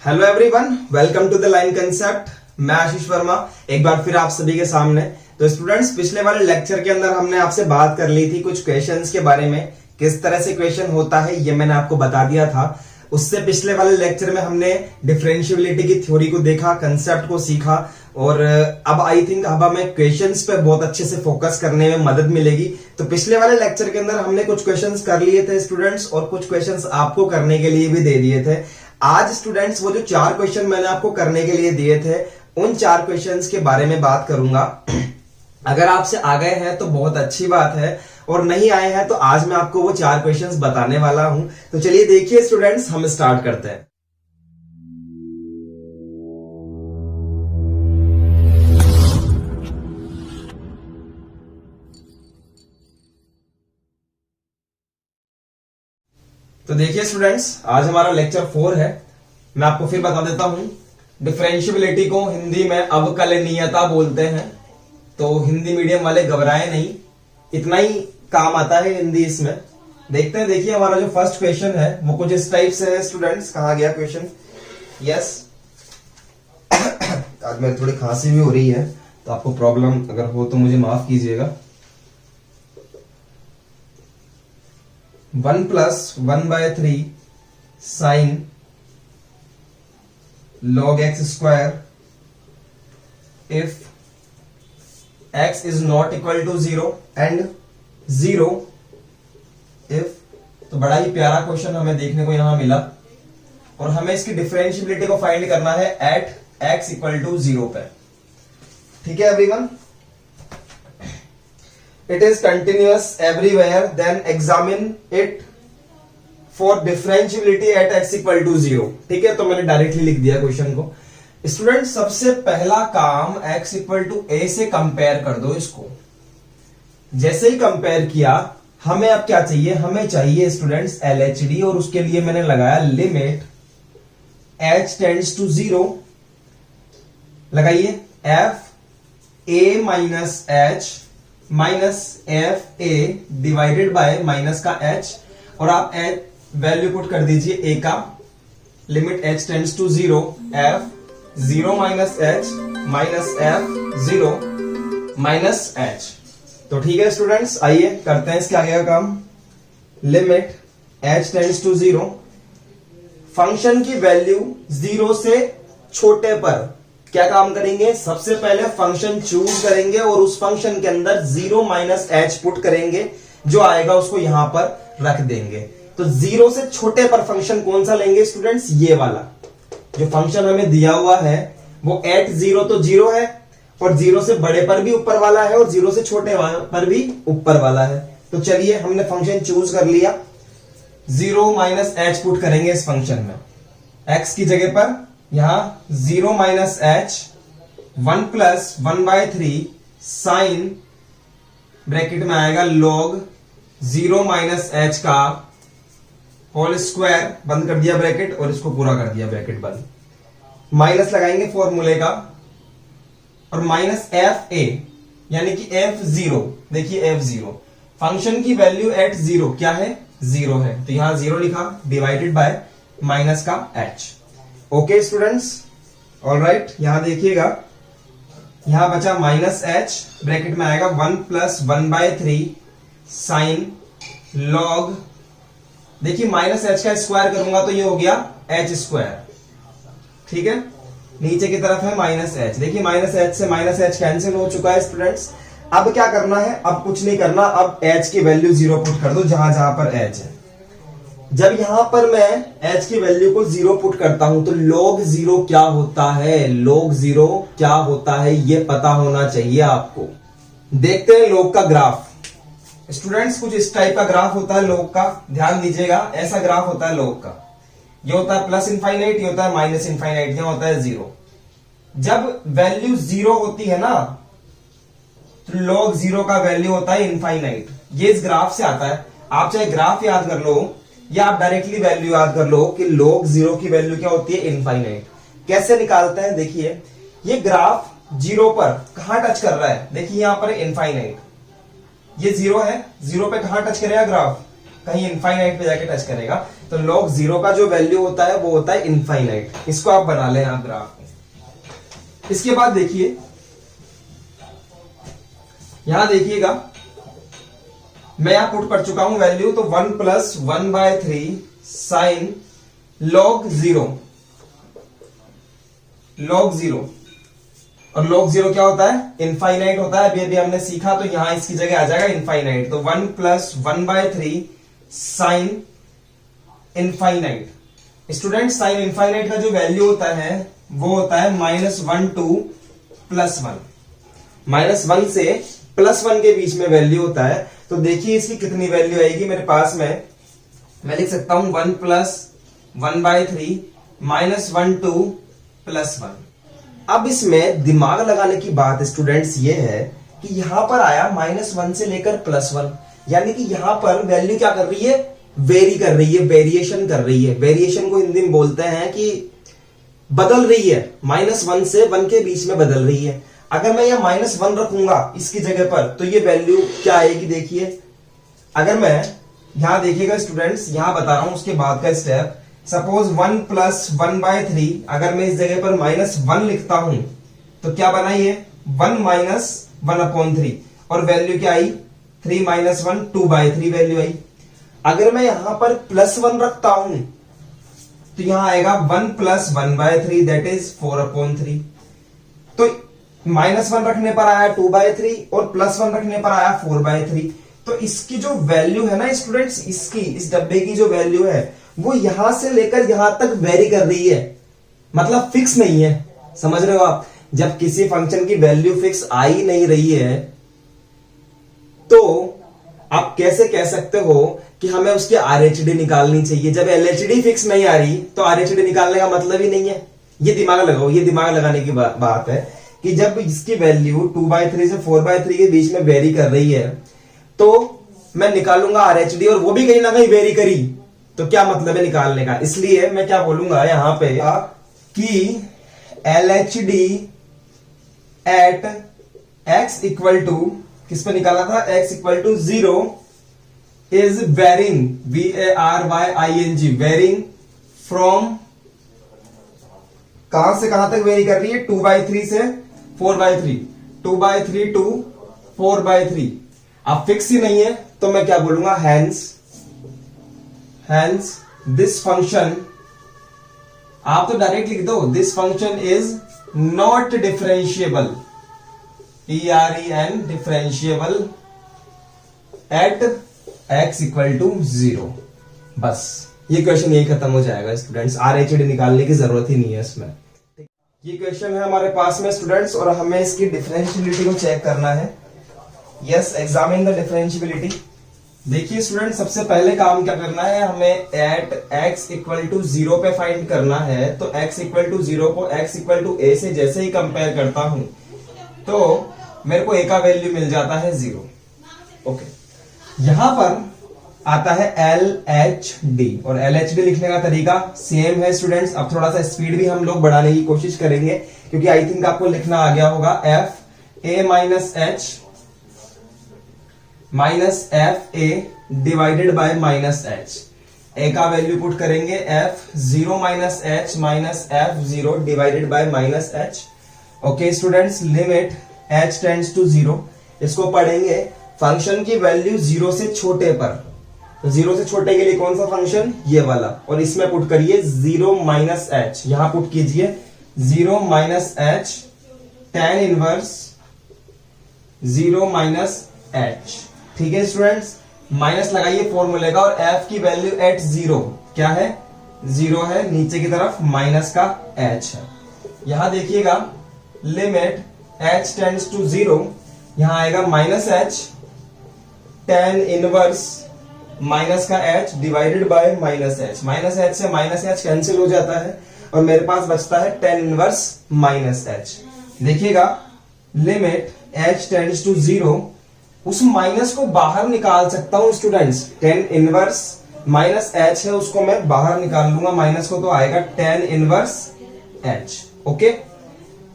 Hello everyone, welcome to the line concept. मैं आशीष वर्मा एक बार फिर आप सभी के सामने। तो स्टूडेंट्स, पिछले वाले लेक्चर के अंदर हमने आपसे बात कर ली थी कुछ क्वेश्चंस के बारे में, किस तरह से क्वेश्चन होता है ये मैंने आपको बता दिया था। उससे पिछले वाले लेक्चर में हमने डिफरेंशिएबिलिटी की थ्योरी को देखा, कंसेप्ट को सीखा, और अब आई थिंक अब हमें क्वेश्चंस पे बहुत अच्छे से फोकस करने में मदद मिलेगी। तो पिछले वाले लेक्चर के अंदर हमने कुछ क्वेश्चंस कर लिए थे स्टूडेंट्स, और कुछ क्वेश्चंस आपको करने के लिए भी दे दिए थे। आज स्टूडेंट्स वो जो 4 क्वेश्चन मैंने आपको करने के लिए दिए थे, उन 4 क्वेश्चंस के बारे में बात करूंगा। अगर आपसे आ गए हैं तो बहुत अच्छी बात है, और नहीं आए हैं तो आज मैं आपको वो 4 क्वेश्चंस बताने वाला हूं। तो चलिए देखिए स्टूडेंट्स, हम स्टार्ट करते हैं। तो देखिए स्टूडेंट्स, आज हमारा लेक्चर 4 है। मैं आपको फिर बता देता हूं, डिफरेंशिएबिलिटी को हिंदी में अवकलनीयता बोलते हैं। तो हिंदी मीडियम वाले घबराए नहीं, इतना ही काम आता है हिंदी इसमें। देखते हैं, देखिए हमारा जो फर्स्ट क्वेश्चन है वो कुछ इस टाइप से है स्टूडेंट्स। कहां गया क्वेश्चन? यस आज मेरी थोड़ी खांसी भी हो रही है, तो आपको प्रॉब्लम अगर हो तो मुझे माफ कीजिएगा। 1 + 1/3 sign log x² if x is not equal to 0 and 0 if। तो बड़ा ही प्यारा क्वेश्चन हमें देखने को यहां मिला, और हमें इसकी डिफरेंशिएबिलिटी को फाइंड करना है एट x = 0 पे। ठीक है everyone? It is continuous everywhere, then examine it for differentiability at x = 0। ठीक है, तो मैंने डायरेक्टली लिख दिया क्वेश्चन को। स्टूडेंट, सबसे पहला काम x = a से कंपेयर कर दो इसको। जैसे ही कंपेयर किया, हमें अब क्या चाहिए? हमें चाहिए स्टूडेंट्स LHD, और उसके लिए मैंने लगाया लिमिट h टेंड्स टू 0। लगाइए fa - h -fa divided by minus का h, और आप वैल्यू पुट कर दीजिए a का। Limit h tends to 0 f 0 - h f 0 - h। तो ठीक है स्टूडेंट्स, आइए करते हैं इसके आगे का काम। Limit h tends to 0, function की वैल्यू 0 से छोटे पर क्या काम करेंगे? सबसे पहले फंक्शन चूज करेंगे और उस फंक्शन के अंदर 0 - h पुट करेंगे। जो आएगा उसको यहां पर रख देंगे। तो 0 से छोटे पर फंक्शन कौन सा लेंगे स्टूडेंट्स? ये वाला जो फंक्शन हमें दिया हुआ है वो एट 0 तो 0 है, और 0 से बड़े पर भी ऊपर वाला है, और 0 से छोटे पर भी ऊपर वाला है। तो चलिए, हमने फंक्शन चूज कर लिया। 0 - h पुट करेंगे इस फंक्शन में। x की जगह पर यहां 0 - h 1 + 1/3 साइन ब्रैकेट में आएगा log 0 - h का होल स्क्वायर, बंद कर दिया ब्रैकेट, और इसको पूरा कर दिया ब्रैकेट बंद। माइनस लगाएंगे फॉर्मूले का, और -fa यानी कि f0। देखिए f0 फंक्शन की वैल्यू एट 0 क्या है? 0 है, तो यहां 0 लिखा डिवाइडेड बाय माइनस का h। Okay students, alright. यहां देखिएगा, यहां बचा -h, ब्रैकेट में आएगा 1 + 1/3 साइन लॉग। देखिए -h का स्क्वायर करूंगा तो ये हो गया h²। ठीक है, नीचे की तरफ है -h। देखिए -h से -h कैंसिल हो चुका है स्टूडेंट्स। अब क्या करना है? अब कुछ नहीं करना, अब h की वैल्यू 0 पुट कर दो जहां जहां पर h है। जब यहां पर मैं h की वैल्यू को 0 पुट करता हूं तो log 0 क्या होता है? log 0 क्या होता है ये पता होना चाहिए आपको। देखते हैं log का ग्राफ। स्टूडेंट्स, कुछ इस टाइप का ग्राफ होता है log का, ध्यान दीजिएगा। ऐसा ग्राफ होता है log का, ये होता है +∞, ये होता है -∞, ये होता है 0। जब वैल्यू 0 होती है ना, तो log 0 का वैल्यू होता है इनफाइनाइट। ये इस ग्राफ से आता है। आप चाहे ग्राफ याद कर लो या आप डायरेक्टली वैल्यू याद कर लो कि log 0 की वैल्यू क्या होती है? इनफाइनाइट। कैसे निकालते हैं? देखिए, ये ग्राफ 0 पर कहां टच कर रहा है? देखिए यहां पर इनफाइनाइट, ये 0 है, 0 पे कहां टच करेगा ग्राफ? कहीं इनफाइनाइट पे जाके टच करेगा। तो log 0 का जो वैल्यू होता है वो होता है इनफाइनाइट। इसको आप बना लें आप ग्राफ में। इसके बाद देखिए, यहां देखिएगा मैं यहां पुट कर चुका हूं वैल्यू, तो 1 + 1/3 साइन log 0। log 0 और log 0 क्या होता है? इनफाइनाइट होता है। अभी हमने सीखा, तो यहां इसकी जगह आ जाएगा इनफाइनाइट। तो 1 + 1/3 sine infinite. Student, sine infinite का जो वैल्यू होता है वो होता है -1 to +1। -1 से +1 के बीच में वैल्यू होता है। तो देखिए इसकी कितनी वैल्यू आएगी मेरे पास में। मैं लिख सकता हूं 1 + 1/3 -1 to +1। अब इसमें दिमाग लगाने की बात स्टूडेंट्स ये है कि यहां पर आया -1 से लेकर +1, यानी कि यहां पर वैल्यू क्या कर रही है? वेरी कर रही है, वेरिएशन कर रही है। वेरिएशन को हिंदी में बोलते हैं कि बदल रही है, -1 से 1 के बीच में बदल रही है। अगर मैं यह -1 रखूंगा इसकी जगह पर, तो ये वैल्यू क्या आएगी? देखिए, अगर मैं यहां देखिएगा स्टूडेंट्स, यहां बता रहा हूं उसके बाद का स्टेप। सपोज 1 + 1/3, अगर मैं इस जगह पर -1 लिखता हूं तो क्या बना ये? 1 - 1/3 और वैल्यू क्या आई? 3 - 1 2/3 वैल्यू आई। अगर मैं यहां पर +1 रखता हूं तो यहां आएगा 1 + 1/3 दैट इज 4/3। तो -1 रखने पर आया 2/3 और +1 रखने पर आया 4/3। तो इसकी जो वैल्यू है ना स्टूडेंट्स, इसकी इस डब्बे की जो वैल्यू है वो यहां से लेकर यहां तक वेरी कर रही है, मतलब फिक्स नहीं है। समझ रहे हो आप? जब किसी फंक्शन की वैल्यू फिक्स आ ही नहीं रही है तो आप कैसे कह सकते हो कि हमें उसकी आरएचडी निकालनी चाहिए? जब एलएचडी फिक्स नहीं आ रही तो आरएचडी निकालने का मतलब ही नहीं है। ये दिमाग लगाओ, ये दिमाग लगाने की बात है कि जब इसकी वैल्यू 2/3 से 4/3 के बीच में वेरी कर रही है तो मैं निकालूंगा आरएचडी, और वो भी कहीं ना कहीं वेरी करी, तो क्या मतलब है निकालने का? इसलिए मैं क्या बोलूंगा यहां पे कि LHD एट x = किस पे निकाला था? x = 0 is varying, VARYING, varying from, कहां से कहां तक वेरी कर रही है? 2/3 से 4/3, 2/3 to 4/3। अब फिक्स ही नहीं है तो मैं क्या बोलूंगा? hence this function, आप तो डायरेक्ट लिख दो, this function is not differentiable, TREN differentiable at x = 0। बस ये क्वेश्चन यही खत्म हो जाएगा स्टूडेंट्स। आरएचडी निकालने की जरूरत ही नहीं है इसमें। ये क्वेश्चन है हमारे पास में स्टूडेंट्स, और हमें इसकी डिफरेंशियबिलिटी को चेक करना है। Yes, examine the differentiability. देखिए स्टूडेंट, सबसे पहले काम क्या करना है? हमें एट x = 0 पे फाइंड करना है। तो x = 0 को x = a से जैसे ही कंपेयर करता हूं तो मेरे को a का वैल्यू मिल जाता है 0। ओके, यहां पर आता है LHD, और LHD लिखने का तरीका सेम है स्टूडेंट्स। अब थोड़ा सा स्पीड भी हम लोग बढ़ाने की कोशिश करेंगे, क्योंकि आई थिंक आपको लिखना आ गया होगा FA - H -FA divided by -H। A का वैल्यू पुट करेंगे F0 - H -F0 divided by -H। Okay students, limit H tends to 0। इसको पढ़ेंगे फंक्शन की वैल्यू 0 से छोटे पर। तो 0 से छोटे के लिए कौन सा फंक्शन? ये वाला। और इसमें पुट करिए 0 - H, यहां पुट कीजिए 0 - H tan इनवर्स 0 - H। ठीक है स्टूडेंट्स, माइनस लगाइए फॉर्मूले का, और f की वैल्यू एट 0 क्या है? 0 है। नीचे की तरफ माइनस का h है। यहां देखिएगा लिमिट h टेंड्स टू 0, यहां आएगा -h tan इनवर्स माइनस का h divided by -h। -h से -h कैंसिल हो जाता है और मेरे पास बचता है tan इनवर्स -h। देखिएगा लिमिट h टेंड्स टू 0, उस माइनस को बाहर निकाल सकता हूं स्टूडेंट्स। tan इनवर्स -h है, उसको मैं बाहर निकाल लूंगा माइनस को, तो आएगा tan इनवर्स h। ओके,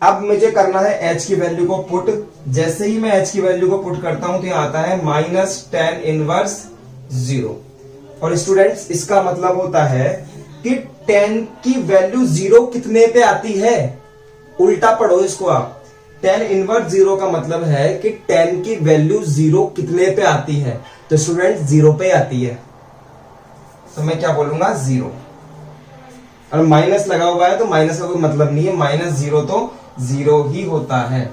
अब मुझे करना है h की वैल्यू को पुट। जैसे ही मैं h की वैल्यू को पुट करता हूं तो यहां आता है -tan इनवर्स 0। और स्टूडेंट्स इसका मतलब होता है कि tan की वैल्यू 0 कितने पे आती है। उल्टा पढ़ो इसको आप। tan इनवर्स 0 का मतलब है कि tan की वैल्यू 0 कितने पे आती है, तो स्टूडेंट 0 पे आती है, तो मैं क्या बोलूंगा 0। और माइनस लगा हुआ है तो माइनस का कोई मतलब नहीं है, -0 तो 0 ही होता है।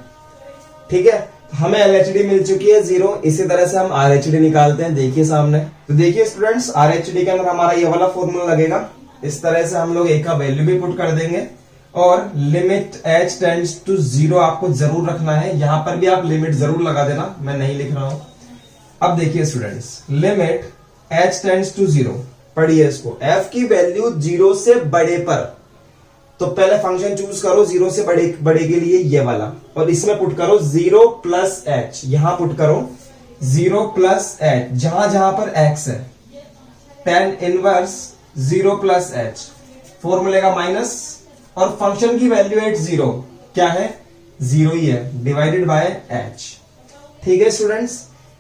ठीक है, हमें LHD मिल चुकी है 0। इसी तरह से हम RHD निकालते हैं। देखिए सामने, तो देखिए स्टूडेंट्स RHD के अंदर हमारा ये वाला फॉर्मूला लगेगा। इस तरह से हम लोग A का वैल्यू भी पुट कर देंगे और लिमिट h टेंड्स टू 0 आपको जरूर रखना है। यहां पर भी आप लिमिट जरूर लगा देना, मैं नहीं लिख रहा हूं। अब देखिए students, limit h tends to 0, पढ़िए इसको। f की वैल्यू 0 से बड़े पर, तो पहले फंक्शन चूज करो 0 से बड़े के लिए ये वाला, और इसमें पुट करो 0 प्लस h। यहां पुट करो 0 प्लस h, जहां जहां पर x है। tan इनवर्स 0 प्लस h, फॉर्मूले का माइनस, और फंक्शन की वैल्यू एट 0 क्या है, 0 ही है, डिवाइडेड बाय h। ठीक है स्टूडेंट्स,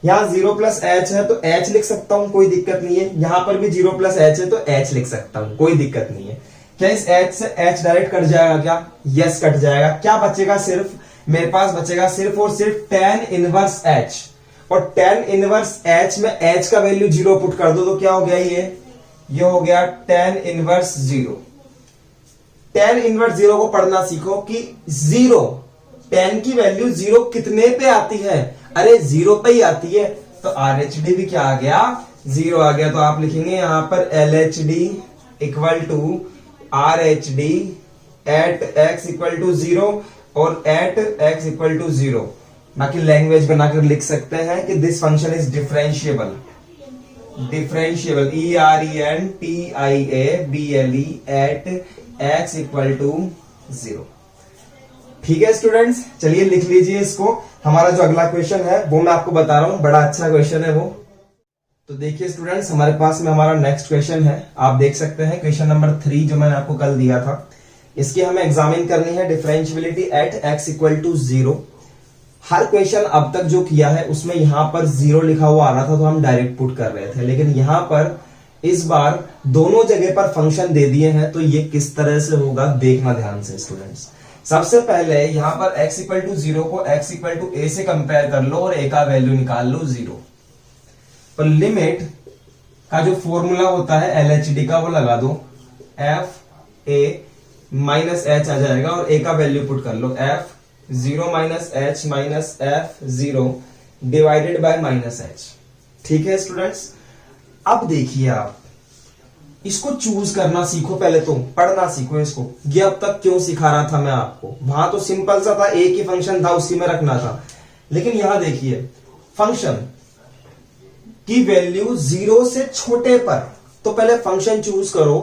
यहां 0 प्लस h है तो h लिख सकता हूं, कोई दिक्कत नहीं है। यहां पर भी 0 प्लस h है तो h लिख सकता हूं, कोई दिक्कत नहीं है। क्या इस h से h डायरेक्ट कट जाएगा क्या? यस कट जाएगा। क्या बचेगा? सिर्फ मेरे पास बचेगा सिर्फ और सिर्फ tan इनवर्स h, और tan इनवर्स h में h का वैल्यू 0 पुट कर दो तो क्या हो गया, ये हो गया tan इनवर्स 0। tan इनवर्स 0 को पढ़ना सीखो कि 0, tan की वैल्यू 0 कितने पे आती है, अरे 0 पे ही आती है। तो RHD भी क्या आ गया, 0 आ गया। तो आप लिखेंगे यहां पर LHD equal to RHD at x equal to 0 और एट x इक्वल टू 0। बाकी लैंग्वेज बनाकर लिख सकते हैं कि this function is differentiable, ERENTIABLE at x equal to 0। ठीक है स्टूडेंट्स, चलिए लिख लीजिए इसको। हमारा जो अगला क्वेश्चन है वो मैं आपको बता रहा हूं, बड़ा अच्छा क्वेश्चन है वो। तो देखिए स्टूडेंट्स, हमारे पास में हमारा नेक्स्ट क्वेश्चन है। आप देख सकते हैं क्वेश्चन नंबर 3 जो मैंने आपको कल दिया था। इसकी हमें एग्जामिन करनी है differentiability at x equal to 0। हर क्वेश्चन अब तक जो किया है उसमें यहां पर 0 लिखा हुआ आ रहा था तो हम डायरेक्ट पुट कर रहे थे, लेकिन यहां पर इस बार दोनों जगह पर फंक्शन दे दिए हैं, तो ये किस तरह से होगा देखना ध्यान से स्टूडेंट्स। सबसे पहले यहां पर x इक्वल टू 0 को x इक्वल टू a से कंपेयर कर लो और a का वैल्यू निकाल लो 0। और लिमिट का जो फॉर्मूला होता है LHD का वो लगा दो, f a माइनस h आ जाएगा और a का वैल्यू पुट कर लो, f 0 minus h minus f 0 divided by minus h। ठीक है स्टूडेंट्स, अब देखिए आप इसको चूज करना सीखो, पहले तो पढ़ना सीखो इसको। ये अब तक क्यों सिखा रहा था मैं आपको, वहां तो सिंपल सा था, एक ही फंक्शन था उसी में रखना था, लेकिन यहां देखिए फंक्शन की वैल्यू 0 से छोटे पर, तो पहले फंक्शन चूज करो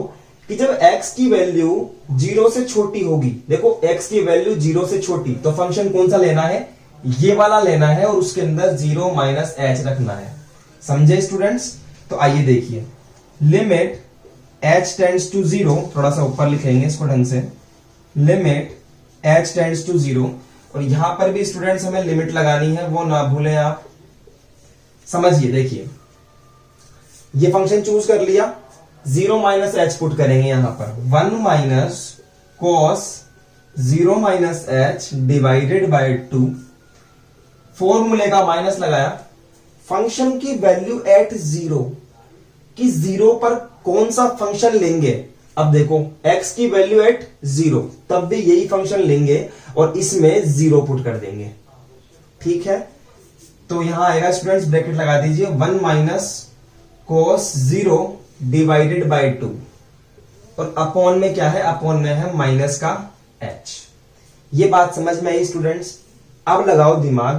कि जब x की वैल्यू 0 से छोटी होगी, देखो x की वैल्यू 0 से छोटी, तो फंक्शन कौन सा लेना है, ये वाला लेना है, और उसके अंदर 0 माइनस h रखना है। समझे स्टूडेंट्स? तो आइए देखिए, लिमिट h टेंड्स टू 0, थोड़ा सा ऊपर लिखेंगे इसको ढंग से, लिमिट h टेंड्स टू 0, और यहां पर भी स्टूडेंट्स हमें लिमिट लगानी है, वो ना भूलें आप। समझिए, देखिए ये फंक्शन चूज कर लिया, 0 माइनस h पुट करेंगे यहां पर, 1 minus cos 0 minus h divided by 2, फॉर्मूले का माइनस लगाया, फंक्शन की वैल्यू एट 0 कि 0 पर कौन सा फंक्शन लेंगे। अब देखो x की वैल्यू एट 0, तब भी यही फंक्शन लेंगे और इसमें 0 पुट कर देंगे। ठीक है, तो यहां आएगा स्टूडेंट्स, ब्रैकेट लगा दीजिए, 1 माइनस कोस 0 डिवाइडेड बाय 2, और अपॉन में क्या है, अपॉन में है माइनस का h। ये बात समझ में आई स्टूडेंट्स? अब लगाओ दिमाग,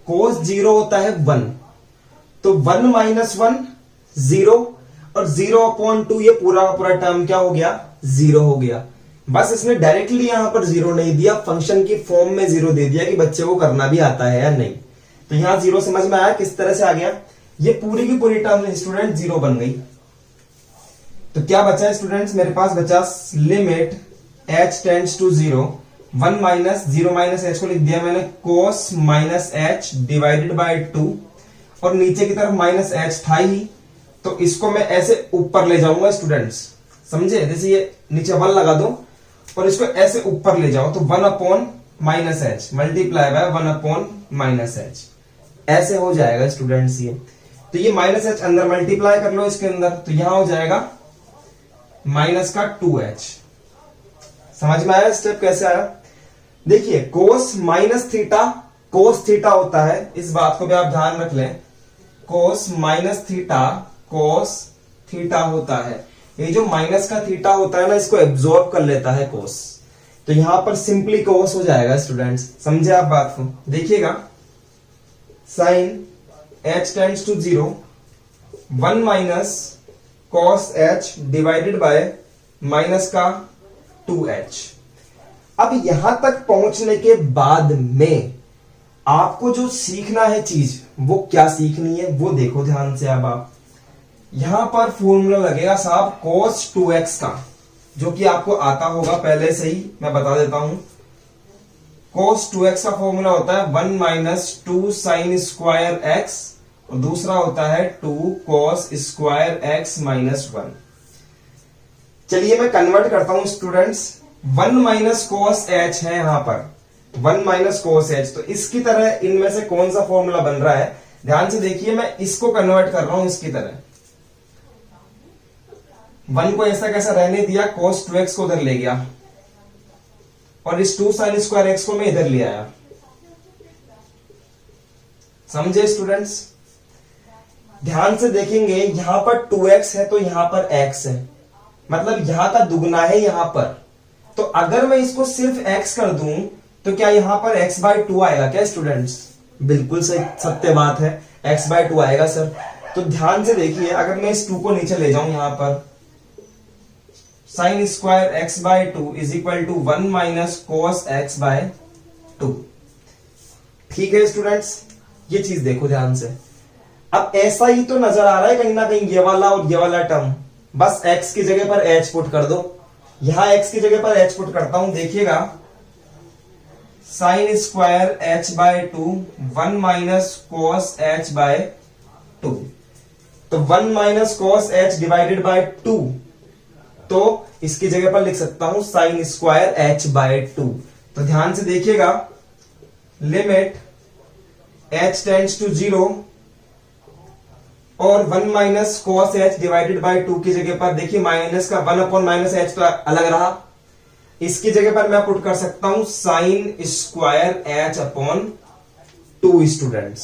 कोस 0 होता है 1, तो 1 माइनस 1 0, और 0 अपॉन 2, ये पूरा का पूरा टर्म क्या हो गया, 0 हो गया। बस इसने डायरेक्टली यहां पर 0 नहीं दिया, फंक्शन की फॉर्म में 0 दे दिया कि बच्चे को करना भी आता है या नहीं। तो यहां 0 समझ में आया किस तरह से आ गया, ये पूरी की पूरी टर्म स्टूडेंट 0 बन गई। तो क्या बचा स्टूडेंट्स, मेरे पास बचा limit h tends to 0, 1 minus 0 minus h को लिख दिया मैंने cos minus h divided by 2, और नीचे की तरफ माइनस h था ही, तो इसको मैं ऐसे ऊपर ले जाऊंगा स्टूडेंट्स, समझे? जैसे ये नीचे 1 लगा दो और इसको ऐसे ऊपर ले जाओ तो 1 upon minus H multiply by 1 upon minus H, ऐसे हो जाएगा स्टूडेंट्स ये। तो ये माइनस एच अंदर मल्टीप्लाई कर लो इसके अंदर, तो यहां हो जाएगा माइनस का 2h। समझ में आया स्टेप कैसे आया? देखिए कोस माइनस थीटा, कोस थीटा होता है, इस बात को भी आप ध्यान रख लें, कोस माइनस थीटा कोस थीटा होता है। ये जो माइनस का थीटा होता है ना, इसको एब्जॉर्ब कर लेता है कोस, तो यहां पर सिंपली कोस हो जाएगा स्टूडेंट्स। समझे आप बात को? देखिएगा sine h tends to 0 1 minus cos h divided by minus का 2h। अब यहां तक पहुंचने के बाद में आपको जो सीखना है चीज, वो क्या सीखनी है वो देखो ध्यान से। अब आप यहां पर फॉर्मूला लगेगा साहब cos 2x का, जो कि आपको आता होगा पहले से ही, मैं बता देता हूं। cos 2x का फॉर्मूला होता है 1 माइनस 2 साइन स्क्वायर x, और दूसरा होता है 2 cos स्क्वायर x माइनस 1। चलिए मैं कन्वर्ट करता हूं स्टूडेंट्स। 1 माइनस कॉस h है यहां पर, 1 माइनस कॉस h, तो इसकी तरह इनमें से कौन सा फॉर्मूला बन रहा है? ध्यान से देखिए, मैं इसको कन्वर्ट कर रहा हूं इसकी तरह। 1 को ऐसा कैसा रहने दिया, cos 2x को उधर ले गया, और इस 2 साइन स्क्वायर x को मैं इधर ले आया। समझे स्टूडेंट्स? ध्यान से देखेंगे, यहां पर 2x है तो यहां पर x है, मतलब यहां का दुगना है यहां पर। तो अगर मैं इसको सिर्फ x कर दूं तो क्या यहां पर x बाय 2 आएगा क्या स्टूडेंट्स? बिल्कुल सत्य बात है, x बाय 2 आएगा सर। तो ध्यान से देखिए, अगर मैं इस 2 को नीचे ले जाऊं यहां पर, sine square x by 2 is equal to 1 minus cos x by 2। ठीक है स्टूडेंट्स, ये चीज देखो ध्यान से। अब ऐसा ही तो नजर आ रहा है कहीं ना कहीं, ये वाला और ये वाला टर्म, बस x की जगह पर h पुट कर दो। यहां x की जगह पर h पुट करता हूं, देखिएगा sine square h by 2 1 minus cos h by 2, तो 1 minus cos h divided by 2, तो इसकी जगह पर लिख सकता हूं साइन स्क्वायर h बाय 2। तो ध्यान से देखिएगा, लिमिट h टेंड्स टू 0 और 1 minus cos h divided by 2 की जगह पर देखिए माइनस का 1 अपॉन माइनस h तो अलग रहा, इसकी जगह पर मैं पुट कर सकता हूं sign square h upon 2 students.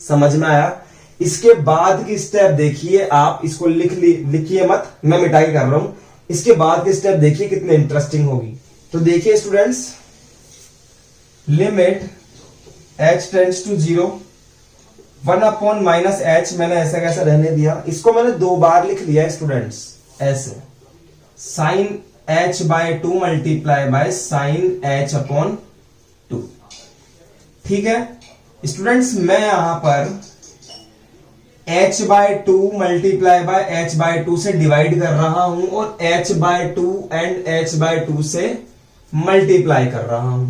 समझ में आया? इसके बाद की स्टेप देखिए आप, इसको लिखिए मत, मैं मिटाई कर रहा हूं। इसके बाद की स्टेप देखिए कितनी इंटरेस्टिंग होगी। तो देखिए students, limit h tends to 0 1 upon minus h मैंने ऐसा कैसा रहने दिया, इसको मैंने 2 बार लिख लिया स्टूडेंट्स ऐसे, sine h by 2 multiply by sine h upon 2। ठीक है स्टूडेंट्स, मैं यहां पर h by 2 multiply by h by 2 से डिवाइड कर रहा हूं और h by 2 and h by 2 से मल्टीप्लाई कर रहा हूं।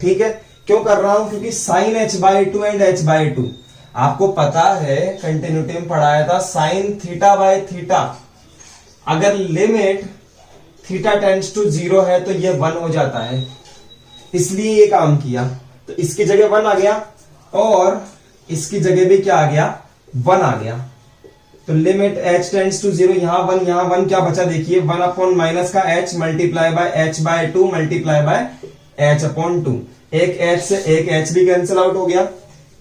ठीक है, क्यों कर रहा हूं? क्योंकि sine h by 2 and h by 2, आपको पता है कंटिन्यूटी में पढ़ाया था, साइन थीटा बाय थीटा, अगर लिमिट थीटा टेंड्स टू 0 है तो ये 1 हो जाता है, इसलिए ये काम किया। तो इसकी जगह 1 आ गया और इसकी जगह भी क्या आ गया, 1 आ गया। तो लिमिट h टेंड्स टू 0, यहां 1 यहां 1, क्या बचा देखिए 1 अपॉन माइनस का h multiply by h by 2 multiply by h upon 2। एक h से एक h भी कैंसिल आउट हो गया,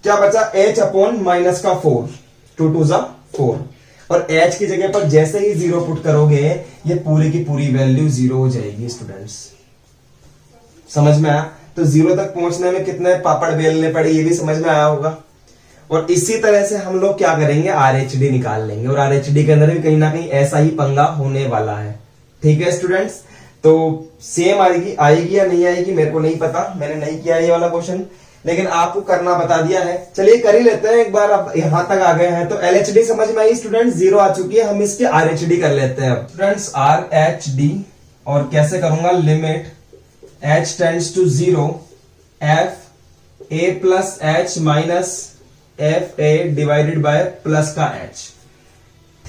क्या बचा h अपॉन माइनस का 4, 2 2 जा 4, और h की जगह पर जैसे ही 0 पुट करोगे ये पूरी की पूरी वैल्यू 0 हो जाएगी स्टूडेंट्स। समझ में आया? तो 0 तक पहुंचने में कितने पापड़ बेलने पड़े ये भी समझ में आया होगा। और इसी तरह से हम लोग क्या करेंगे, RHD निकाल लेंगे, और RHD के अंदर भी कहीं ना कहीं ऐसा ही पंगा होने वाला है। ठीक है स्टूडेंट्स, तो सेम आएगी या नहीं आएगी मेरे को नहीं पता, मैंने नहीं किया ये वाला क्वेश्चन, लेकिन आपको करना बता दिया है। चलिए कर ही लेते हैं एक बार, अब यहां तक आ गए हैं तो LHD समझ में आई स्टूडेंट्स, 0 आ चुकी है, हम इसके RHD कर लेते हैं स्टूडेंट्स। RHD और कैसे करूंगा, limit h tends to 0 f a plus h minus f a divided by plus का h।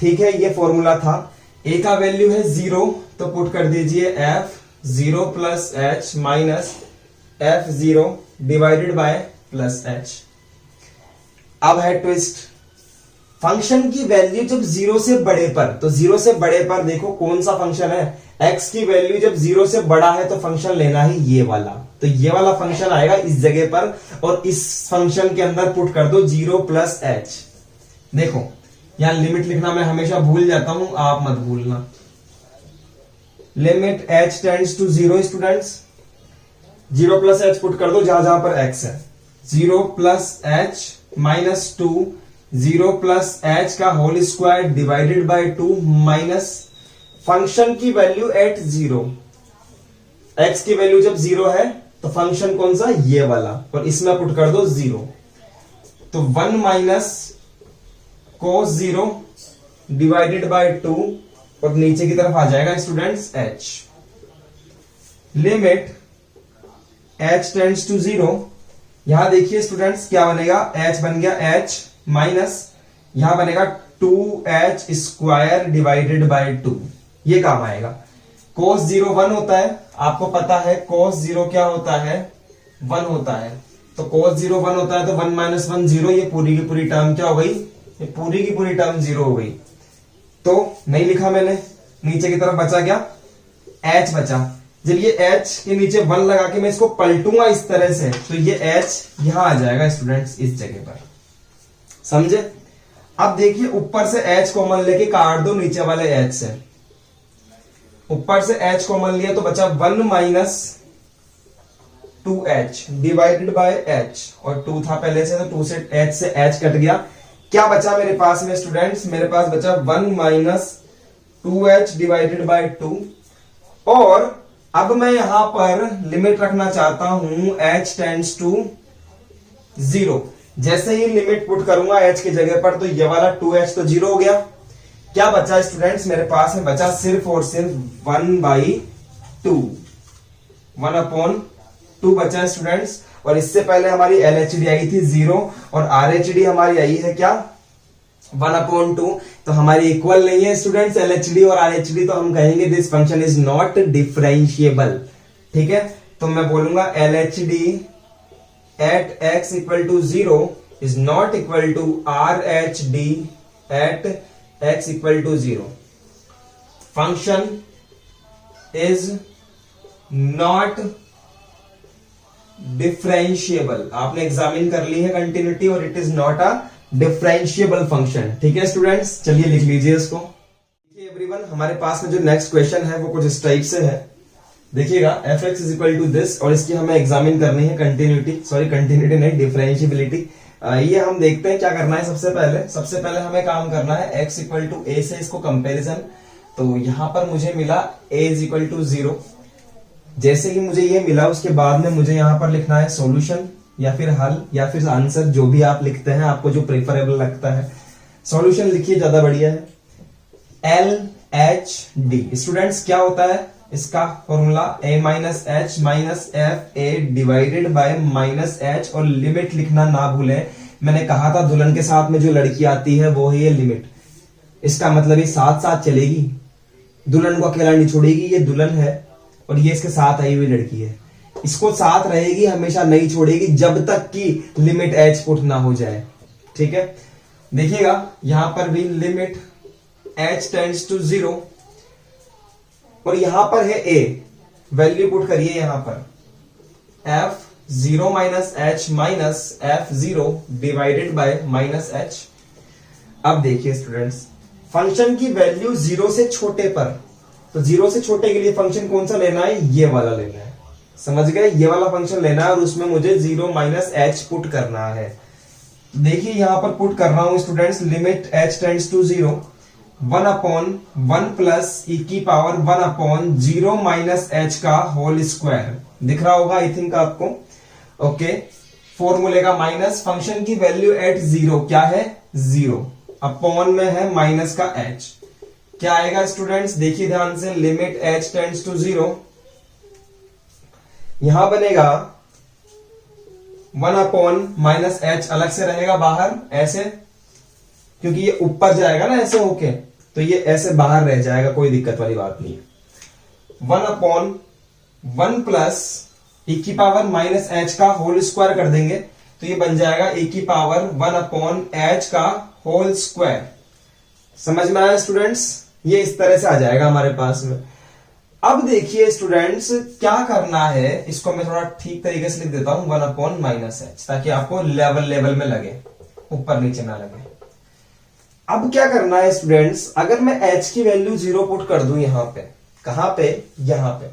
ठीक है, ये फॉर्मूला था। ए का वैल्यू है 0, तो पुट कर दीजिए F 0 plus h minus F 0 divided by plus H. अब है ट्विस्ट, फंक्शन की वैल्यू जब 0 से बड़े पर, तो 0 से बड़े पर देखो कौन सा फंक्शन है, x की वैल्यू जब 0 से बड़ा है तो फंक्शन लेना है ये वाला, तो ये वाला फंक्शन आएगा इस जगह पर और इस फंक्शन के अंदर पुट कर दो 0 प्लस एच। देखो यहां लिमिट लिखना मैं हमेशा भूल जाता हूं, आप मत भूलना। Limit h tends to 0 students, 0 plus h put कर दो जहां जहां पर x है, 0 plus h minus 2, 0 plus h का whole square divided by 2 minus function की वैल्यू एट 0, x की वैल्यू जब 0 है तो फंक्शन कौन सा, ये वाला, और इसमें पुट कर दो 0, तो 1 माइनस cos 0 डिवाइडेड बाय 2 और नीचे की तरफ आ जाएगा students h। Limit h tends to 0, यहां देखिए स्टूडेंट्स क्या बनेगा, h बन गया h माइनस यहां बनेगा 2h स्क्वायर डिवाइडेड बाय 2, ये काम आएगा। cos 0 1 होता है, आपको पता है cos 0 क्या होता है, 1 होता है, तो cos 0 1 होता है तो 1 माइनस 1 0, ये पूरी की पूरी टर्म क्या हो गई, ये पूरी की पूरी टर्म 0 हो गई, तो नहीं लिखा मैंने, नीचे की तरफ बचा क्या, h बचा। जब ये h के नीचे 1 लगा के मैं इसको पलटूंगा इस तरह से, तो ये h यहां आ जाएगा स्टूडेंट्स इस जगह पर, समझे। अब देखिए ऊपर से h कॉमन लेके काट दो नीचे वाले h से, ऊपर से h कॉमन लिया तो बचा 1 minus 2h divided by h, और 2 था पहले से तो 2 से h से h कट गया, क्या बचा मेरे पास में स्टूडेंट्स, मेरे पास बचा 1 माइनस 2h डिवाइडेड बाय 2, और अब मैं यहां पर लिमिट रखना चाहता हूं h टेंड्स टू 0, जैसे ही लिमिट पुट करूंगा h की जगह पर तो ये वाला 2h तो 0 हो गया, क्या बचा स्टूडेंट्स, मेरे पास में बचा सिर्फ और सिर्फ 1/2, 1/2 बचा स्टूडेंट्स। और इससे पहले हमारी LHD आई थी 0 और RHD हमारी आई है क्या, 1/2, तो हमारी इक्वल नहीं है स्टूडेंट्स LHD और RHD, तो हम कहेंगे this function is not differentiable, ठीक है। तो मैं बोलूंगा LHD at x equal to 0 is not equal to RHD at x equal to 0, function is not differentiable. आपने एग्जामिन कर ली है कंटिन्यूटी और it is not a differentiable function, ठीक है स्टूडेंट्स। चलिए लिख लीजिए इसको। देखिए एवरीवन, हमारे पास में जो नेक्स्ट क्वेश्चन है वो कुछ इस टाइप से है, देखिएगा fx is equal to this, और इसकी हमें एग्जामिन करनी है कंटिन्यूटी नहीं, डिफरेंशिएबिलिटी। ये हम देखते हैं क्या करना है। सबसे पहले हमें काम करना है x इक्वल टू a से इसको कंपैरिजन, तो यहां पर मुझे मिला a इज इक्वल टू 0, जैसे ही मुझे ये मिला उसके बाद में मुझे यहां पर लिखना है सॉल्यूशन या फिर हल या फिर आंसर, जो भी आप लिखते हैं आपको जो प्रेफरेबल लगता है। सॉल्यूशन लिखिए, ज्यादा बढ़िया है। LHD स्टूडेंट्स क्या होता है, इसका formula a minus H minus F A divided by minus H, और लिमिट लिखना ना भूलें। मैंने कहा था दुल्हन के साथ में जो लड़की आती है वो है ये लिमिट, इसका मतलब ये साथ साथ चलेगी, दुल्हन को अकेला नहीं छोड़ेगी, ये दुल्हन है और ये इसके साथ आई हुई लड़की है, इसको साथ रहेगी हमेशा, नहीं छोड़ेगी जब तक कि लिमिट h पुट ना हो जाए, ठीक है। देखिएगा यहां पर भी लिमिट h टेंड्स टू 0, और यहां पर है a, वैल्यू पुट करिए यहां पर f 0 minus H minus F 0 divided by minus H. अब देखिए स्टूडेंट्स, फंक्शन की वैल्यू 0 से छोटे पर, तो 0 से छोटे के लिए फंक्शन कौन सा लेना है, ये वाला लेना है, समझ गए, ये वाला फंक्शन लेना है और उसमें मुझे 0 माइनस एच पुट करना है। देखिए यहां पर पुट कर रहा हूं students, limit h tends to 0, 1/1 plus e की पावर 1/0 माइनस h का होल स्क्वायर, दिख रहा होगा आई थिंक आपको, ओके। फॉर्मूले का माइनस, फंक्शन की वैल्यू एट 0 क्या है, 0, अपॉन में है माइनस का h, क्या आएगा स्टूडेंट्स, देखिए ध्यान से, लिमिट h टेंड्स टू 0, यहां बनेगा 1/ माइनस एच, अलग से रहेगा बाहर ऐसे, क्योंकि ये ऊपर जाएगा ना ऐसे होके, तो ये ऐसे बाहर रह जाएगा, कोई दिक्कत वाली बात नहीं है। 1/1 प्लस e की पावर माइनस h का होल स्क्वायर कर देंगे तो ये बन जाएगा e की पावर 1/h का होल स्क्वायर। समझ में आया स्टूडेंट्स? ये इस तरह से आ जाएगा हमारे पास में। अब देखिए स्टूडेंट्स क्या करना है, इसको मैं थोड़ा ठीक तरीके से लिख देता हूं 1/-h ताकि आपको लेवल में लगे, ऊपर नीचे ना लगे। अब क्या करना है स्टूडेंट्स, अगर मैं h की वैल्यू 0 पुट कर दूं यहां पे, कहां पे, यहां पे,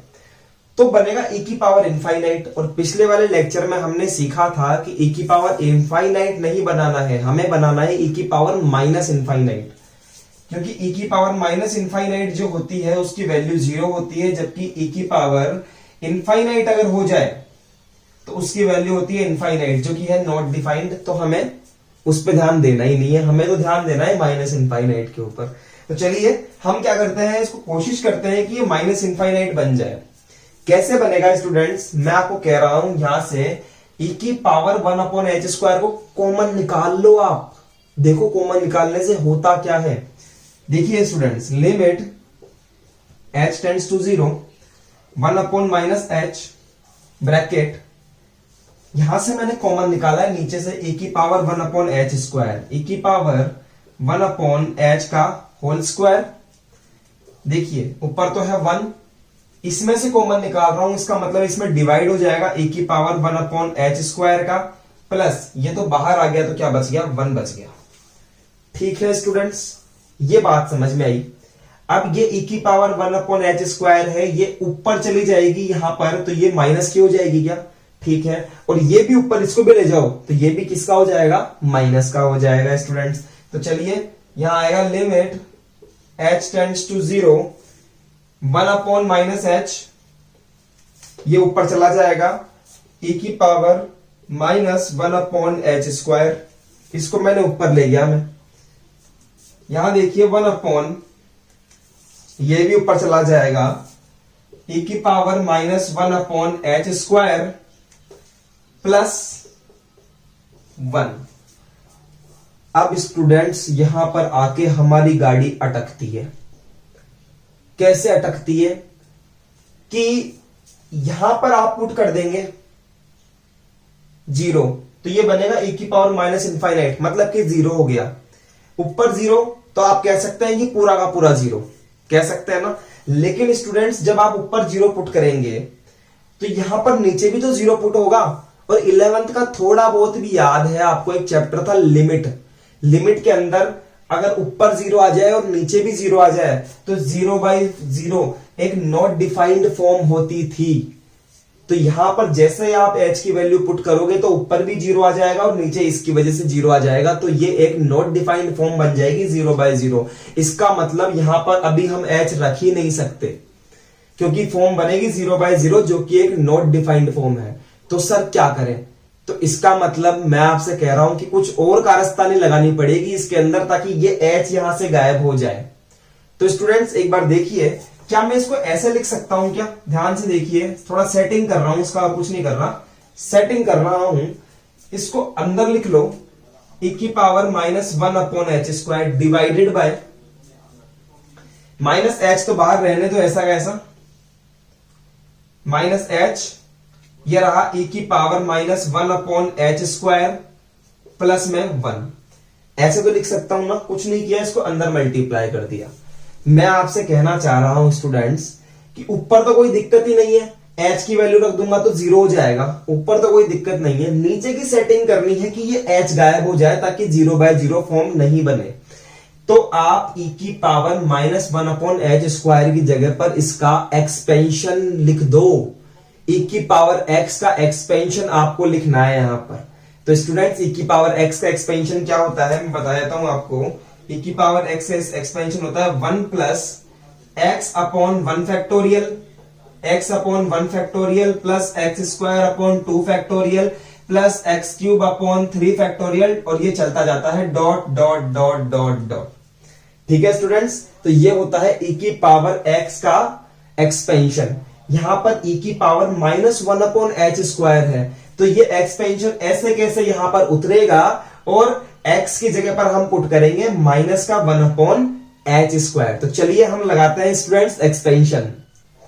तो बनेगा e की पावर इनफाइनाइट। और पिछले वाले लेक्चर में हमने सीखा था कि e की पावर इनफाइनाइट नहीं बनाना है, हमें बनाना है e की पावर माइनस इनफाइनाइट, क्योंकि e की पावर माइनस इनफाइनाइट जो होती है उसकी वैल्यू 0 होती है, जबकि e की पावर इनफाइनाइट अगर हो जाए तो उसकी वैल्यू होती है इनफाइनाइट, जो कि है नॉट डिफाइंड। तो हमें उस पर ध्यान देना ही नहीं है, हमें तो ध्यान देना है माइनस इनफाइनाइट के ऊपर। तो चलिए हम क्या करते हैं, इसको कोशिश करते हैं कि ये माइनस इनफाइनाइट बन जाए। कैसे बनेगा स्टूडेंट्स, मैं आपको कह रहा हूं यहां से e की पावर 1/h² को कॉमन निकाल लो। आप देखो कॉमन निकालने से होता क्या है। देखिए students, limit h tends to 0 1/-h bracket, यहां से मैंने कॉमन निकाला है नीचे से e की पावर 1/h², e की पावर 1/h का होल स्क्वायर। देखिए ऊपर तो है 1, इसमें से कॉमन निकाल रहा हूं, इसका मतलब इसमें डिवाइड हो जाएगा e की पावर 1/h² का, प्लस ये तो बाहर आ गया तो क्या बच गया, 1 बच गया। ठीक है स्टूडेंट्स, ये बात समझ में आई। अब ये e की पावर 1/h² है, ये ऊपर चली जाएगी यहां पर, तो ये माइनस की हो जाएगी क्या, ठीक है। और ये भी ऊपर, इसको भी ले जाओ तो ये भी किसका हो जाएगा, माइनस का हो जाएगा स्टूडेंट्स। तो चलिए यहां आएगा limit h tends to 0 1/-h, ये ऊपर चला जाएगा e की पावर -1/h², इसको मैंने ऊपर ले गया मैं। यहां देखिए 1/, ये भी ऊपर चला जाएगा e की पावर -1/h² प्लस 1। अब स्टूडेंट्स यहां पर आके हमारी गाड़ी अटकती है। कैसे अटकती है कि यहां पर आप पुट कर देंगे 0, तो ये बनेगा e की पावर माइनस इनफाइनाइट, मतलब कि 0 हो गया। ऊपर 0 तो आप कह सकते हैं कि पूरा का पूरा 0 कह सकते हैं ना। लेकिन स्टूडेंट्स जब आप ऊपर 0 पुट करेंगे तो यहां पर नीचे भी तो 0 पुट होगा। और 11th का थोड़ा बहुत भी याद है आपको, एक चैप्टर था लिमिट, लिमिट के अंदर अगर ऊपर 0 आ जाए और नीचे भी 0 आ जाए तो 0/0 एक नॉट डिफाइंड फॉर्म होती थी। तो यहां पर जैसे आप h की वैल्यू पुट करोगे तो ऊपर भी 0 आ जाएगा और नीचे इसकी वजह से 0 आ जाएगा, तो ये एक नॉट डिफाइंड फॉर्म बन जाएगी 0/0। इसका मतलब यहां पर अभी हम h रख ही नहीं सकते, क्योंकि फॉर्म बनेगी 0/0 जो कि एक नॉट डिफाइंड फॉर्म है। तो सर क्या करें? तो इसका मतलब मैं आपसे कह रहा हूं कि कुछ और कारस्तानी लगानी पड़ेगी इसके अंदर ताकि ये h यहां से गायब हो जाए। तो स्टूडेंट्स एक बार देखिए, क्या मैं इसको ऐसे लिख सकता हूं क्या? ध्यान से देखिए, थोड़ा सेटिंग कर रहा हूं, इसका कुछ नहीं कर रहा, सेटिंग कर रहा हूं। इसको अंदर लिख लो e की power -1/h² divided by -h तो बाहर रहने दो, ऐसा कैसा -h, ये रहा e की पावर -1/h² प्लस में 1। ऐसे तो लिख सकता हूं ना, कुछ नहीं किया, इसको अंदर मल्टीप्लाई कर दिया। मैं आपसे कहना चाह रहा हूं स्टूडेंट्स कि ऊपर तो कोई दिक्कत ही नहीं है, h की वैल्यू रख दूंगा तो 0 हो जाएगा, ऊपर तो कोई दिक्कत नहीं है। नीचे की सेटिंग करनी है कि ये h गायब हो जाए ताकि 0/0 फॉर्म नहीं बने। तो आप e की पावर -1/h² की जगह पर इसका एक्सपेंशन लिख दो। e की पावर x का एक्सपेंशन आपको लिखना है यहां पर। तो स्टूडेंट्स e की पावर x का एक्सपेंशन क्या होता है मैं बता देता हूं आपको। e की पावर x का एक्सपेंशन होता है 1 plus x/1 factorial, x/1 factorial plus x² 2 factorial plus x³ 3 factorial, और ये चलता जाता है dot dot dot dot dot. ठीक है स्टूडेंट्स, तो ये होता है e की पावर x का एक्सपेंशन। यहां पर e की पावर -1/h² है, तो ये एक्सपेंशन ऐसे कैसे यहां पर उतरेगा और x की जगह पर हम पुट करेंगे -1/h, एच स्क्वायर। तो चलिए हम लगाते हैं स्टूडेंट्स एक्सपेंशन।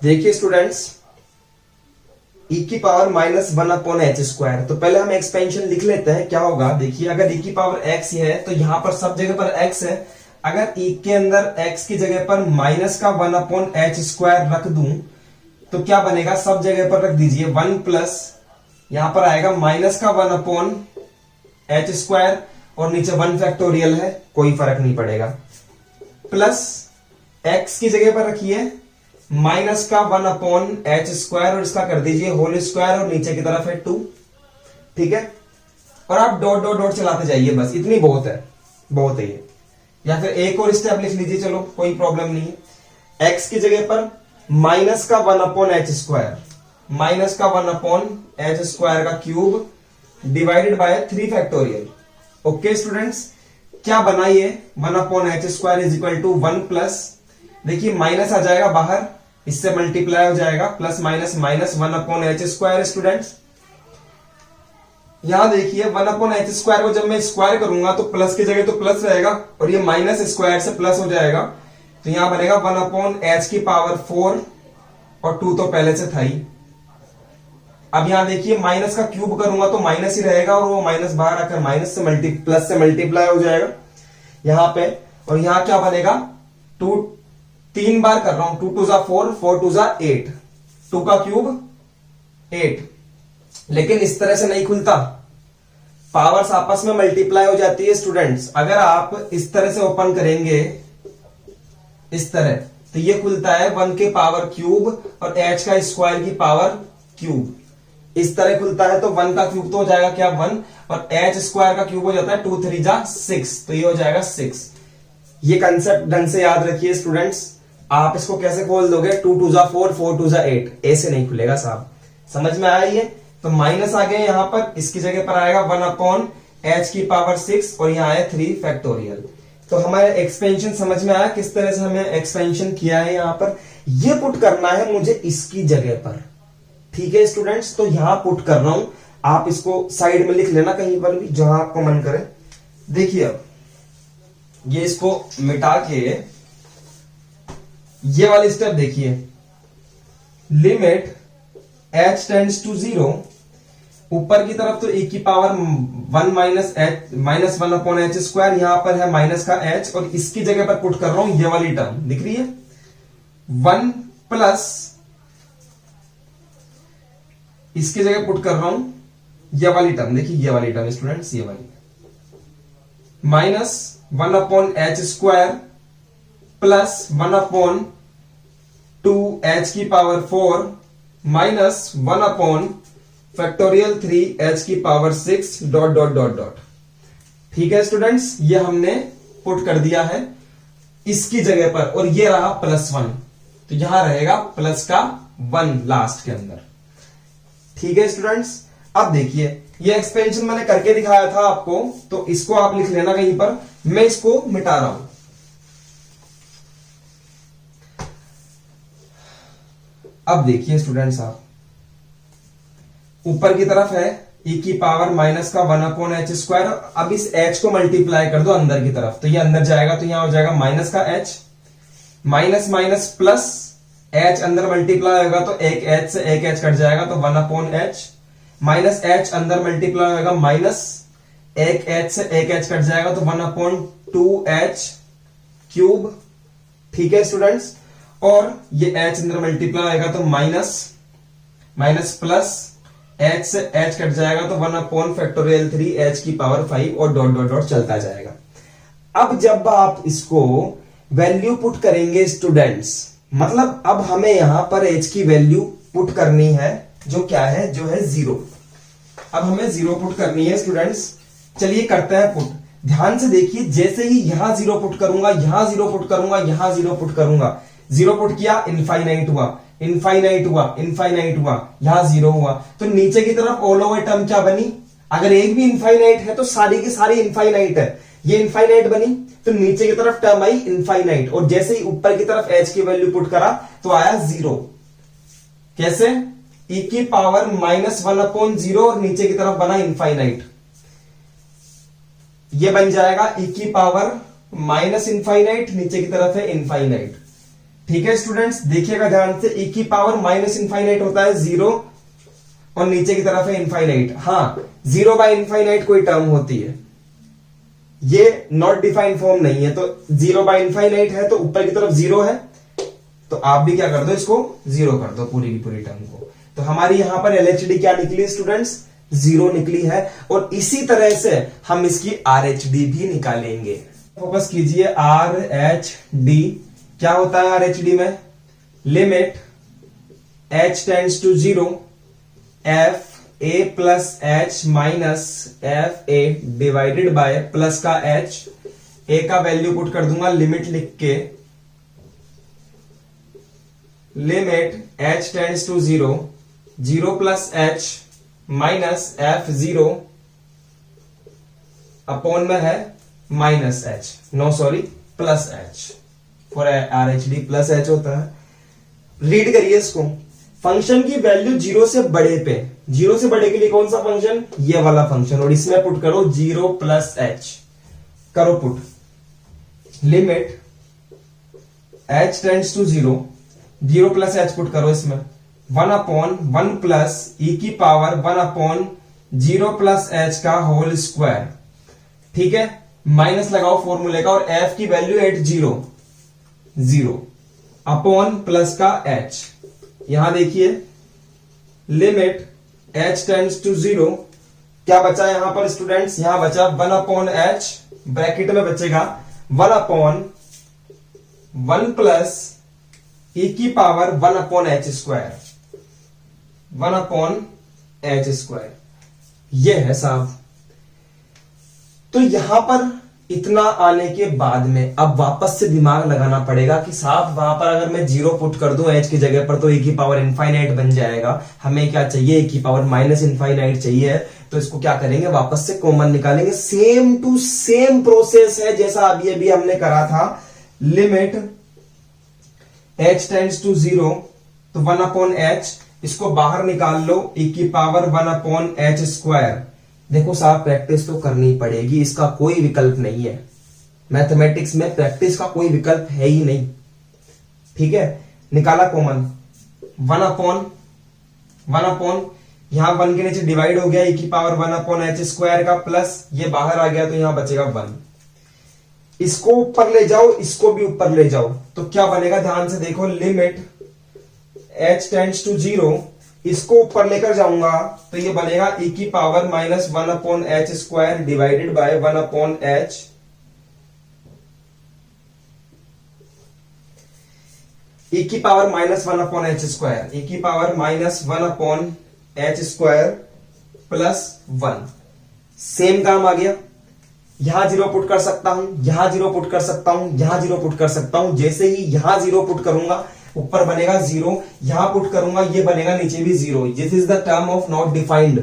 देखिए स्टूडेंट्स, e की power minus one upon h square. तो पहले हम एक्सपेंशन लिख लेते हैं, क्या होगा देखिए, अगर e की पावर x है तो यहां पर सब जगह पर x है। अगर e के अंदर x की जगह पर माइनस का वन अपॉन एच स्क्वायर रख दूं तो क्या बनेगा, सब जगह पर रख दीजिए वन प्लस, यहां पर आएगा माइनस का वन अपॉन एच स्क्वायर और नीचे वन फैक्टोरियल है, कोई फर्क नहीं पड़ेगा, प्लस x की जगह पर रखिए माइनस का वन अपॉन एच स्क्वायर और इसका कर दीजिए होल स्क्वायर और नीचे की तरफ है टू। ठीक है, और आप डॉट डॉट डॉट चलाते जाइए, बस इतनी बहुत है, बहुत है ये। या फिर एक और स्टेप लिख लीजिए, चलो कोई प्रॉब्लम नहीं है। x की जगह पर माइनस का one upon h square, minus का वन अपॉन एच स्क्वायर का cube divided by three factorial. Okay students, क्या बना ये, one upon h square is equal to one plus, देखिए माइनस आ जाएगा बाहर, इससे मल्टीप्लाई हो जाएगा, plus minus minus one upon h square. Students यहां देखिए वन अपॉन एच स्क्वायर को जब मैं स्क्वायर करूंगा तो प्लस की जगह तो प्लस रहेगा और ये माइनस स्क्वायर से प्लस हो जाएगा, तो यहां बनेगा वन अपॉन एच की पावर 4 और 2 तो पहले से था ही। अब यहां देखिए माइनस का क्यूब करूंगा तो माइनस ही रहेगा और वो माइनस बाहर आकर माइनस से प्लस से मल्टीप्लाई हो जाएगा यहां पे, और यहां क्या बनेगा, टू, तीन बार कर रहा हूं, 2 टू जा 4, 4 टू जा 8, 2 का क्यूब 8। लेकिन इस तरह से नहीं खुलता, पावर्स आपस में मल्टीप्लाई हो जाती है स्टूडेंट्स। अगर आप इस तरह से ओपन करेंगे इस तरह, तो ये खुलता है 1 के पावर क्यूब और h का स्क्वायर की पावर क्यूब, इस तरह खुलता है। तो 1 का क्यूब तो हो जाएगा क्या 1 और h स्क्वायर का क्यूब हो जाता है 2 3 जा 6, तो ये हो जाएगा 6। ये कंसेप्ट ढंग से याद रखिए स्टूडेंट्स। आप इसको कैसे खोल दोगे, 2 टू जा 4, 4 टू जा 8, ऐसे नहीं खुलेगा साहब, समझ में आया ये। तो माइनस आ गया यहां पर, इसकी जगह पर आएगा 1 अपॉन एच की पावर 6 और यहां आया 3 फैक्टोरियल। तो हमारे एक्सपेंशन समझ में आया, किस तरह से हमें एक्सपेंशन किया है। यहां पर ये पुट करना है मुझे इसकी जगह पर, ठीक है स्टूडेंट्स। तो यहां पुट कर रहा हूं, आप इसको साइड में लिख लेना कहीं पर भी जहां आपको मन करे। देखिए अब ये इसको मिटा के ये वाली स्टेप देखिए, लिमिट h टेंड्स टू 0, ऊपर की तरफ तो e की power 1 minus H minus one upon h square, यहां पर है माइनस का h और इसकी जगह पर पुट कर रहा हूं ये वाली टर्म दिख रही है 1 प्लस, इसकी जगह पुट कर रहा हूं ये वाली टर्म, देखिए ये वाली टर्म स्टूडेंट्स, ये वाली minus 1 upon h square plus 1 upon 2h की power 4 minus 1 upon factorial 3h की power 6 dot dot dot dot. ठीक है स्टूडेंट्स, ये हमने पुट कर दिया है इसकी जगह पर, और ये रहा +1, तो यहां रहेगा प्लस का 1 लास्ट के अंदर। ठीक है स्टूडेंट्स, अब देखिए ये एक्सपेंशन मैंने करके दिखाया था आपको, तो इसको आप लिख लेना कहीं पर, मैं इसको मिटा रहा हूं। अब देखिए स्टूडेंट्स, आप ऊपर की तरफ है e की पावर माइनस का 1 अपॉन एच स्क्वायर, अब इस h को मल्टीप्लाई कर दो अंदर की तरफ, तो ये अंदर जाएगा, तो यहां हो जाएगा माइनस का h, minus minus plus h अंदर मल्टीप्लाई होगा तो एक h से एक h कट जाएगा, तो 1 अपॉन h, माइनस h अंदर मल्टीप्लाई होगा माइनस एक h से एक h कट जाएगा, तो 1 अपॉन 2h क्यूब। ठीक है स्टूडेंट्स, और ये h अंदर मल्टीप्लाई होगा तो माइनस माइनस प्लस h से h कट जाएगा, तो 1 अपॉन फैक्टोरियल 3h की पावर 5 और डॉट डॉट डॉट चलता जाएगा। अब जब आप इसको वैल्यू पुट करेंगे स्टूडेंट्स, मतलब अब हमें यहां पर h की वैल्यू पुट करनी है, जो क्या है, जो है 0। अब हमें 0 पुट करनी है स्टूडेंट्स, चलिए करते हैं पुट। ध्यान से देखिए, जैसे ही यहां 0 पुट करूंगा, यहां 0 पुट करूंगा, यहां 0 पुट करूंगा, 0 पुट किया, इनफाइनाइट हुआ, इनफाइनाइट हुआ, इनफाइनाइट हुआ, यहां 0 हुआ, तो नीचे की तरफ ऑल ओवर टर्म क्या बनी, अगर एक भी इनफाइनाइट है तो सारी की सारी इनफाइनाइट है, ये इनफाइनाइट बनी, तो नीचे की तरफ टर्म आई इनफाइनाइट, और जैसे ही ऊपर की तरफ h की वैल्यू पुट करा तो आया 0। कैसे, e की पावर -1 अपॉन 0 और नीचे की तरफ बना इनफाइनाइट, ये बन जाएगा e की पावर माइनस इनफाइनाइट, नीचे की तरफ है इनफाइनाइट। ठीक है स्टूडेंट्स, देखिएगा ध्यान से, e की पावर माइनस इनफाइनाइट होता है 0 और नीचे की तरफ है इनफाइनाइट। हाँ, 0 बाय इनफाइनाइट कोई टर्म होती है, ये नॉट डिफाइंड फॉर्म नहीं है। तो 0 बाय इनफाइनाइट है तो ऊपर की तरफ 0 है, तो आप भी क्या कर दो, इसको 0 कर दो पूरी की पूरी टर्म को। तो हमारी यहां पर LHD क्या निकली स्टूडेंट्स, 0 निकली है। और इसी तरह से हम इसकी RHD भी निकालेंगे। फोकस कीजिए, RHD क्या होता है RHD में, limit h tends to 0 f a plus h minus f a divided by plus का h, a का वैल्यू पुट कर दूंगा लिमिट लिख के, limit h tends to 0 0 plus h minus f 0 upon में है minus h, no sorry plus h, for RHD plus h होता है। रीड करिए इसको, फंक्शन की वैल्यू 0 से बड़े पे, 0 से बड़े के लिए कौन सा फंक्शन, ये वाला फंक्शन, और इसमें पुट करो 0 प्लस h, करो put, limit h tends to 0 0 plus h put करो इसमें, 1 अपॉन 1 प्लस e की पावर 1 अपॉन 0 प्लस h का होल स्क्वायर। ठीक है, माइनस लगाओ फॉर्मूले का, और f की वैल्यू एट 0 अपॉन प्लस का h। यहां देखिए, लिमिट h टेंड्स टू 0, क्या बचा यहां पर स्टूडेंट्स, यहां बचा 1 अपॉन h, ब्रैकेट में बचेगा 1 अपॉन 1 प्लस e की power 1 upon h square, 1 upon h square, ये है साहब। तो यहां पर इतना आने के बाद में अब वापस से दिमाग लगाना पड़ेगा कि साहब वहां पर अगर मैं 0 पुट कर दूं h की जगह पर तो e की पावर इनफाइनाइट बन जाएगा, हमें क्या चाहिए, e की पावर माइनस इनफाइनाइट चाहिए। तो इसको क्या करेंगे, वापस से कॉमन निकालेंगे, सेम टू सेम प्रोसेस है जैसा अभी हमने करा था। लिमिट h टेंड्स टू 0 तो 1 अपॉन h, इसको बाहर निकाल लो, e की पावर 1 अपॉन h स्क्वायर। देखो साहब, प्रैक्टिस तो करनी पड़ेगी, इसका कोई विकल्प नहीं है, मैथमेटिक्स में प्रैक्टिस का कोई विकल्प है ही नहीं। ठीक है, निकाला कॉमन, 1 अपॉन यहां 1 के नीचे डिवाइड हो गया, e की पावर 1 अपॉन h स्क्वायर का, प्लस ये बाहर आ गया तो यहां बचेगा 1। इसको ऊपर ले जाओ, इसको भी ऊपर ले जाओ, तो क्या बनेगा, ध्यान से देखो, लिमिट h टेंड्स टू 0, इसको ऊपर लेकर जाऊंगा तो ये बनेगा e की power minus 1 upon h square divided bye 1 upon h, e की power minus 1 upon h square, e की power minus 1 upon h square plus 1। Same काम आ गया, यहां 0 पुट कर सकता हूं, यहां 0 पुट कर सकता हूं, यहां 0 पुट कर सकता हूं। जैसे ही यहां 0 पुट करूंगा ऊपर बनेगा 0, यहां पुट करूंगा ये बनेगा नीचे भी 0। This is the term of not defined.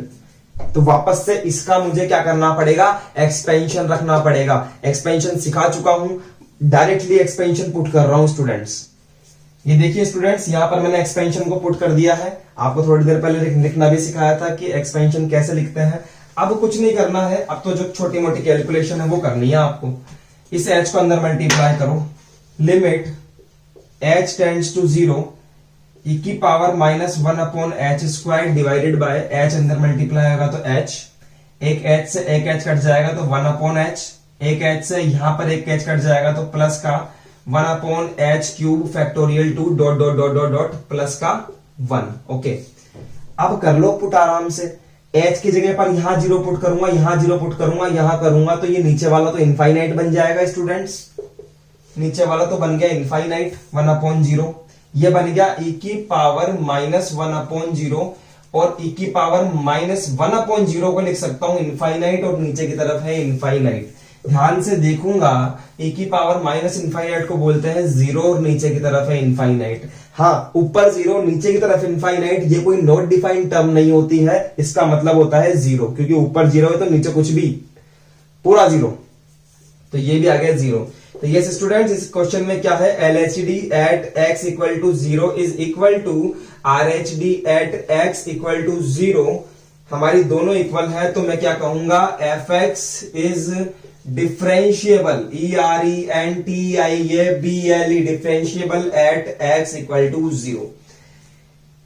तो वापस से इसका मुझे क्या करना पड़ेगा, एक्सपेंशन रखना पड़ेगा। एक्सपेंशन सिखा चुका हूं, डायरेक्टली एक्सपेंशन पुट कर रहा हूं स्टूडेंट्स। ये देखिए स्टूडेंट्स, यहां पर मैंने एक्सपेंशन को पुट कर दिया है। आपको थोड़ी देर पहले लिखना भी सिखाया था कि एक्सपेंशन कैसे लिखते हैं। अब कुछ नहीं करना है, अब तो जो छोटी मोटी कैलकुलेशन है वो करनी है आपको। इस h को अंदर मल्टीप्लाई करो, limit h tends to 0, e की power minus 1 upon h square divided by h, अंदर मल्टीप्लाई होगा तो h, एक h से एक h कट जाएगा तो 1 अपॉन h, एक h से यहां पर एक h कट जाएगा तो प्लस का 1 upon h cube factorial 2 dot dot dot dot dot plus का 1। ओके, अब कर लो पुट आराम से। h की जगह पर यहां 0 पुट करूंगा, यहां 0 पुट करूंगा, यहां करूंगा तो ये नीचे वाला तो इनफाइनाइट बन जाएगा स्टूडेंट्स। नीचे वाला तो बन गया इनफाइनाइट 1 अपॉन 0, ये बन गया e की पावर माइनस 1 अपॉन 0, और e की पावर माइनस 1 अपॉन 0 को लिख सकता हूं इनफाइनाइट, और नीचे की तरफ है इनफाइनाइट। ध्यान से देखूंगा, e की पावर माइनस इनफाइनाइट को बोलते हैं 0 और नीचे की तरफ है इनफाइनाइट। हाँ, ऊपर 0 नीचे की तरफ इनफाइनाइट, ये कोई नॉट डिफाइंड टर्म नहीं होती है, इसका मतलब होता है 0, क्योंकि ऊपर 0 है तो नीचे कुछ भी पूरा 0, तो ये भी आ गया 0। तो यस स्टूडेंट्स, इस क्वेश्चन में क्या है, LHD at x equal to 0 is equal to RHD at x equal to 0। हमारी दोनों इक्वल है तो मैं क्या कहूंगा, fx is differentiable, ERENTIABLE, differentiable at x equal to 0।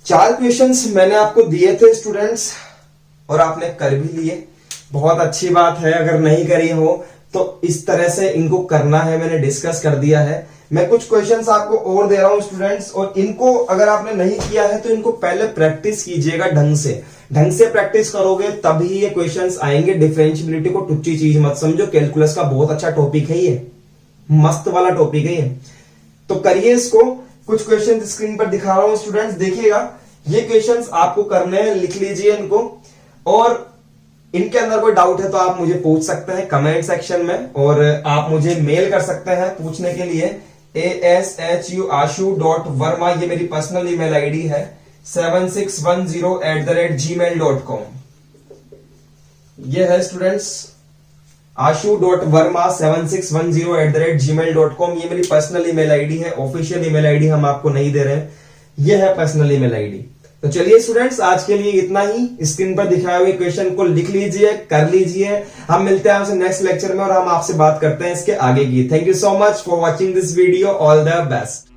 4 questions मैंने आपको दिए थे स्टूडेंट्स और आपने कर भी लिए, बहुत अच्छी बात है। अगर नहीं करी हो तो इस तरह से इनको करना है, मैंने डिस्कस कर दिया है। मैं कुछ क्वेश्चंस आपको और दे रहा हूं स्टूडेंट्स, और इनको अगर आपने नहीं किया है तो इनको पहले प्रैक्टिस कीजिएगा ढंग से प्रैक्टिस करोगे तभी ये क्वेश्चंस आएंगे। डिफरेंशिएबिलिटी को टुच्ची चीज मत समझो, कैलकुलस का बहुत अच्छा टॉपिक है ये, मस्त वाला टॉपिक है ये। तो करिए इसको। कुछ क्वेश्चन स्क्रीन पर दिखा रहा हूं स्टूडेंट्स, देखिएगा। ये क्वेश्चंस आपको करने हैं, लिख लीजिए इनको, और इनके अंदर कोई डाउट है तो आप मुझे पूछ सकते हैं कमेंट सेक्शन में, और आप मुझे मेल कर सकते हैं पूछने के लिए। ashu.verma, ये मेरी पर्सनल ईमेल आईडी है, 7610@gmail.com। ये है स्टूडेंट्स ashu.verma7610@gmail.com, ये मेरी पर्सनल ईमेल आईडी है। ऑफिशियल ईमेल आईडी हम आपको नहीं दे रहे हैं, ये है पर्सनल ईमेल आईडी। तो चलिए स्टूडेंट्स, आज के लिए इतना ही। स्क्रीन पर दिखाए हुए क्वेश्चन को लिख लीजिए, कर लीजिए। हम मिलते हैं आपसे नेक्स्ट लेक्चर में और हम आपसे बात करते हैं इसके आगे की। Thank you so much for watching this video. All the best.